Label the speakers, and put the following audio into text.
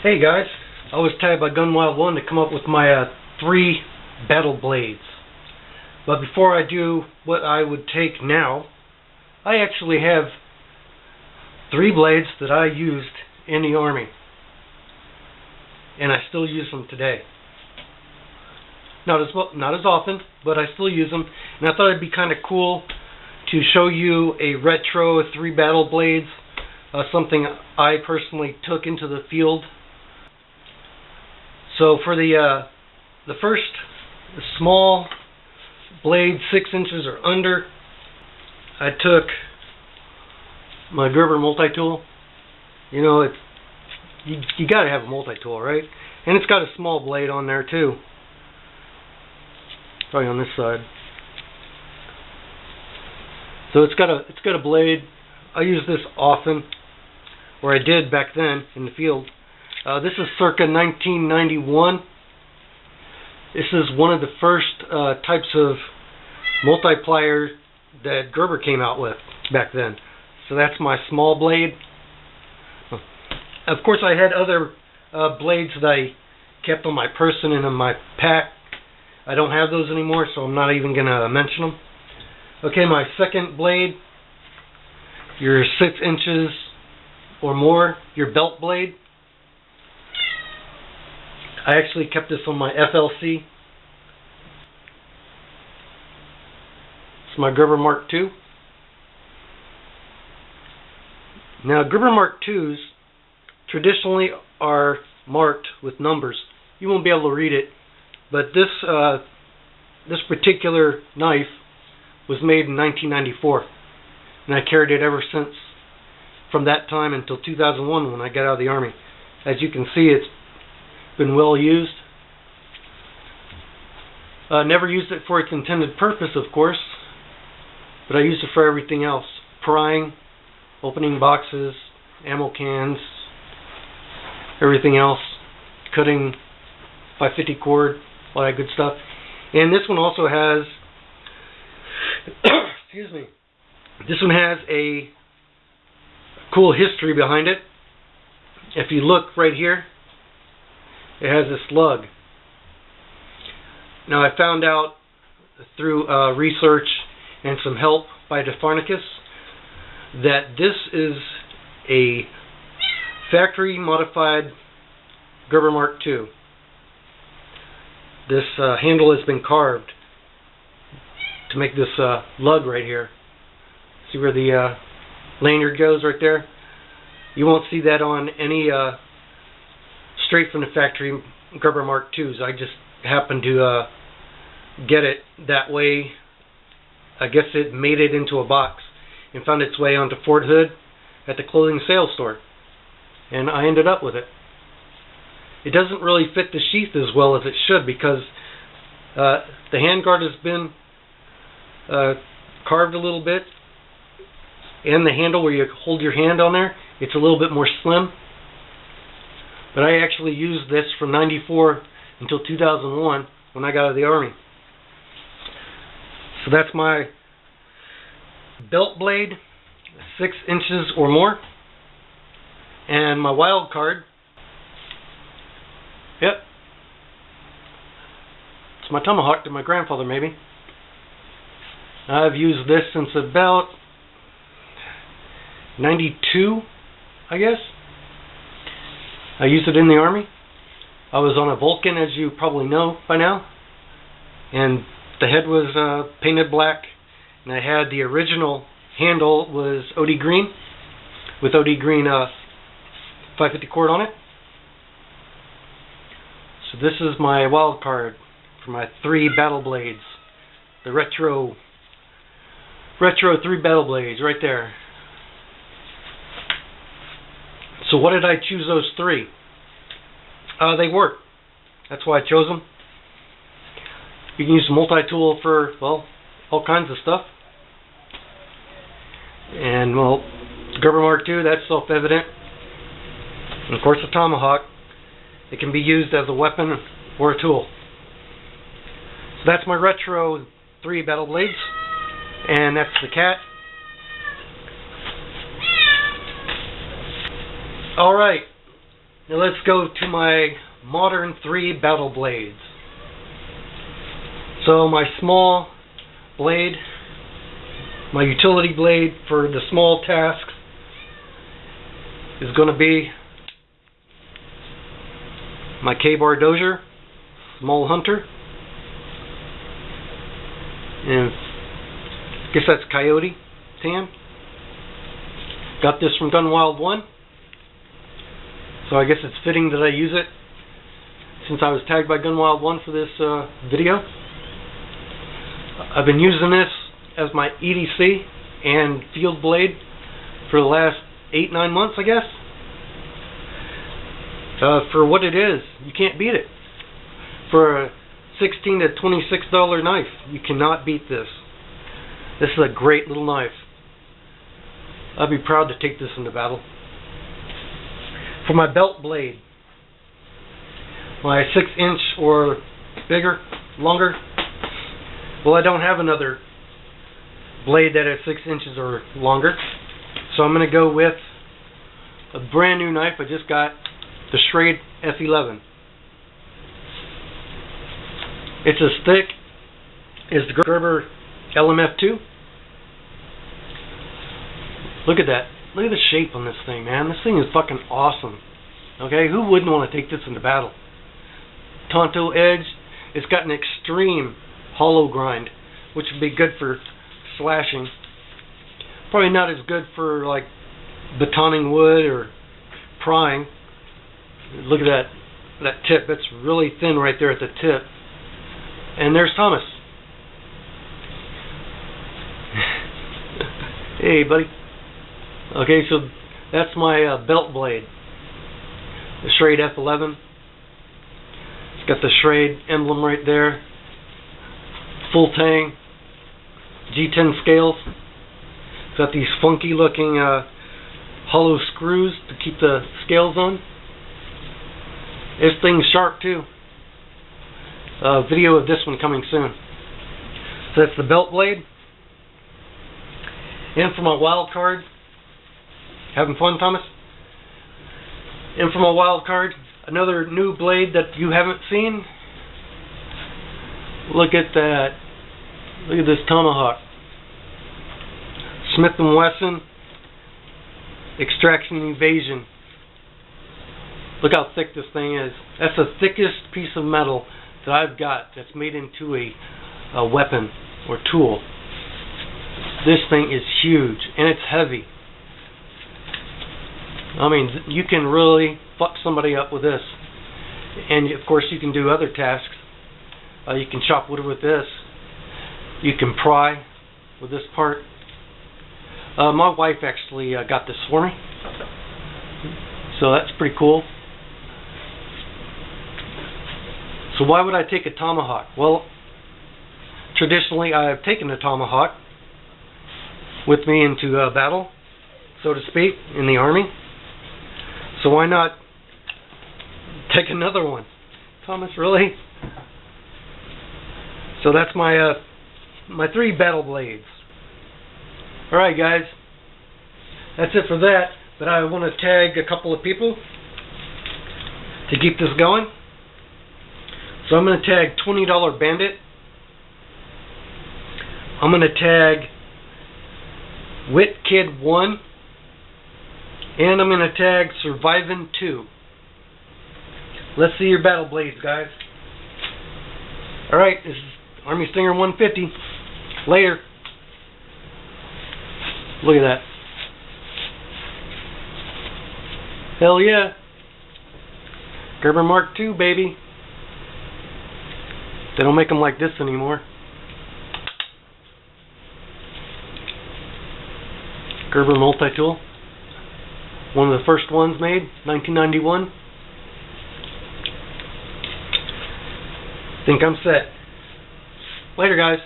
Speaker 1: Hey guys, I was tagged by Gunwild1 to come up with my 3 battle blades. But before I do what I would take now, I actually have 3 blades that I used in the Army. And I still use them today. Not as often, but I still use them. And I thought it'd be kind of cool to show you a retro 3 battle blades, something I personally took into the field. So for the first small blade, 6 inches or under, I took my Gerber multi-tool. You know, you got to have a multi-tool, right? And it's got a small blade on there too. Probably on this side. So it's got a blade. I use this often, or I did back then in the field. This is circa 1991. This is one of the first types of multiplier that Gerber came out with back then. So that's my small blade. Of course, I had other blades that I kept on my person and in my pack. I don't have those anymore, so I'm not even going to mention them. Okay, my second blade, your 6 inches or more, your belt blade. I actually kept this on my FLC. It's my Gerber Mark II. Now, Gerber Mark IIs traditionally are marked with numbers. You won't be able to read it, but this particular knife was made in 1994, and I carried it ever since, from that time until 2001 when I got out of the Army. As you can see, it's been well used. Never used it for its intended purpose, of course, but I used it for everything else. Prying, opening boxes, ammo cans, everything else. Cutting 550 cord, all that good stuff. And this one also has excuse me. This one has a cool history behind it. If you look right here, it has a slug. Now, I found out through research and some help by DeFarnicus that this is a factory modified Gerber Mark II. This handle has been carved to make this lug right here. See where the lanyard goes right there? You won't see that on any straight from the factory Gerber Mark IIs. I just happened to get it that way. I guess it made it into a box and found its way onto Fort Hood at the clothing sales store, and I ended up with it. It doesn't really fit the sheath as well as it should because the handguard has been carved a little bit, and the handle where you hold your hand on there, it's a little bit more slim. But I actually used this from 94 until 2001 when I got out of the Army. So that's my belt blade, 6 inches or more. And my wild card, yep, it's my Tomahawk to my grandfather maybe. I've used this since about 92, I guess. I used it in the Army. I was on a Vulcan, as you probably know by now, and the head was painted black, and I had the original handle was OD green with OD green 550 cord on it. So this is my wild card for my 3 battle blades, the retro 3 battle blades right there. So why did I choose those 3? They work. That's why I chose them. You can use a multi-tool for, well, all kinds of stuff. And, well, Gerber Mark II, that's self-evident. And, of course, the Tomahawk. It can be used as a weapon or a tool. So that's my retro 3 battle blades. And that's the cat. Alright, Now let's go to my modern 3 battle blades. So my small blade, my utility blade for the small tasks, is going to be my K-bar Dozier, small hunter, and I guess that's Coyote tan. Got this from Gun Wild 1, so I guess it's fitting that I use it since I was tagged by Gun Wild 1 for this video. I've been using this as my EDC and field blade for the last 8-9 months, I guess. For what it is, you can't beat it. For a $16 to $26 knife, you cannot beat this. This is a great little knife. I'd be proud to take this into battle. For my belt blade, my 6-inch or bigger, longer, well, I don't have another blade that is 6 inches or longer, so I'm going to go with a brand new knife I just got, the Schrade F11. It's as thick as the Gerber Mark II. Look at that. Look at the shape on this thing, man. This thing is fucking awesome. Okay, who wouldn't want to take this into battle? Tanto edge. It's got an extreme hollow grind, which would be good for slashing. Probably not as good for like batoning wood or prying. Look at that tip. It's really thin right there at the tip. And there's Thomas. Hey, buddy. Okay, so that's my belt blade, the Schrade F11. It's got the Schrade emblem right there. Full tang, G10 scales. It's got these funky looking hollow screws to keep the scales on. This thing's sharp too. Video of this one coming soon. So that's the belt blade. And for my wild card, having fun, Thomas? And for my wild card, another new blade that you haven't seen. Look at that. Look at this Tomahawk. Smith & Wesson Extraction Evasion. Look how thick this thing is. That's the thickest piece of metal that I've got that's made into a weapon or tool. This thing is huge and it's heavy. I mean, you can really fuck somebody up with this. And of course you can do other tasks. You can chop wood with this. You can pry with this part. My wife actually got this for me, so that's pretty cool. So why would I take a tomahawk? Well, traditionally I have taken a tomahawk with me into battle, so to speak, in the army. So why not take another one? Thomas, really? So that's my my 3 battle blades. Alright guys, that's it for that, but I want to tag a couple of people to keep this going. So I'm going to tag $20 Bandit. I'm going to tag WitKid1, and I'm going to tag Survivin2. Let's see your battle blades, guys. Alright, this is Army Stinger 150. Later. Look at that. Hell yeah. Gerber Mark II, baby. They don't make them like this anymore. Gerber Multi-Tool. One of the first ones made, 1991. Think I'm set. Later, guys.